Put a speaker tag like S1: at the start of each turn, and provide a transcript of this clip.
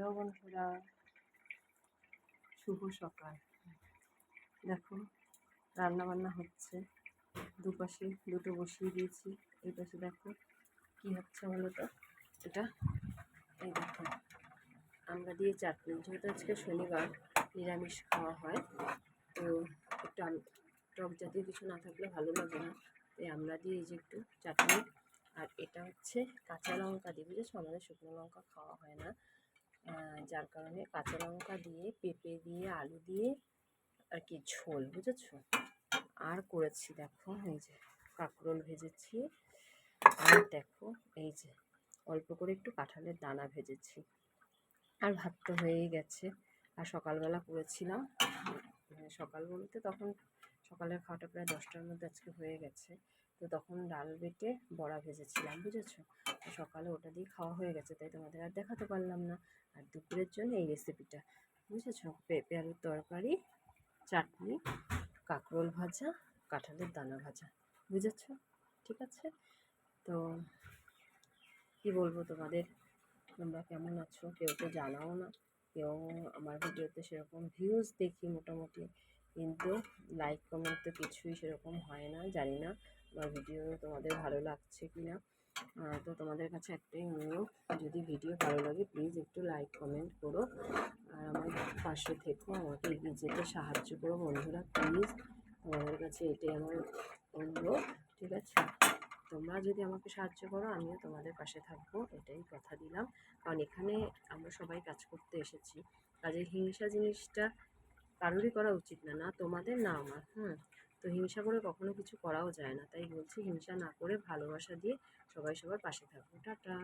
S1: Hello বন্ধুরা, শুভ সকাল। দেখো রান্না বান্না হচ্ছে, দুপাশে দুটো বসিয়ে দিয়েছি। এই পাশে দেখো কি হচ্ছে বলো তো, এটা এই দেখো আমরা দিয়ে চাটনি, যেহেতু আজকে শনিবার নিরামিষ খাওয়া হয়, তো একটু টক জাতীয় কিছু না থাকলে ভালো লাগে না, তাই আমরা দিয়ে এই যে একটু চাটনি। আর এটা হচ্ছে কাঁচা লঙ্কা দিয়ে, বুঝেছো, আমাদের শুকনো লঙ্কা খাওয়া হয় না, যার কারণে কাঁচা লঙ্কা দিয়ে, পেঁপে দিয়ে, আলু দিয়ে আর কি ঝোল, বুঝেছো। আর করেছি দেখো এই যে কাঁকরোল ভেজেছি, আর দেখো এই যে অল্প করে একটু কাঁঠালের দানা ভেজেছি। আর ভাত তো হয়েই গেছে। আর সকালবেলা করেছিলাম, সকাল বলতে তখন সকালের খাওয়াটা প্রায় 10টার মধ্যে আজকে হয়ে গেছে। তো তখন ডাল বেটে বড়া ভেজেছিলাম, বুঝেছো। তো সকালে ওটা দিয়ে খাওয়া হয়ে গেছে, তাই তোমাদের আর দেখাতে পারলাম না। আর দুপুরের জন্য এই রেসিপিটা, বুঝেছো, পেঁপে আলুর তরকারি, চাটনি, কাঁকরোল ভাজা, কাঁঠালের দানা ভাজা, বুঝেছো। ঠিক আছে, তো কি বলবো তোমাদের, তোমরা কেমন আছো? কেউ তো জানাও না, কেউ আমার ভিডিওতে সেরকম ভিউজ দেখি মোটামুটি, কিন্তু লাইক কমেন্ট তো কিছুই সেরকম হয় না। জানি না আমার ভিডিও তোমাদের ভালো লাগছে কি না। তো তোমাদের কাছে একটাই অনুরোধ, যদি ভিডিও ভালো লাগে প্লিজ একটু লাইক কমেন্ট করো, আর আমার পাশে থেকো, আমাকে এগিয়ে যেতে সাহায্য করো বন্ধুরা, প্লিজ। তোমাদের কাছে এটাই আমার অনুরোধ, ঠিক আছে। তোমরা যদি আমাকে সাহায্য করো, আমিও তোমাদের পাশে থাকবো, এটাই কথা দিলাম। কারণ এখানে আমরা সবাই কাজ করতে এসেছি, কাজে হিংসা জিনিসটা কারোরই করা উচিত না, না তোমাদের না আমার। তো হিংসা করে কখনো কিছু করাও যায় না, তাই বলছি হিংসা না করে ভালোবাসা দিয়ে সবাই সবার পাশে থাকবো। টাটা।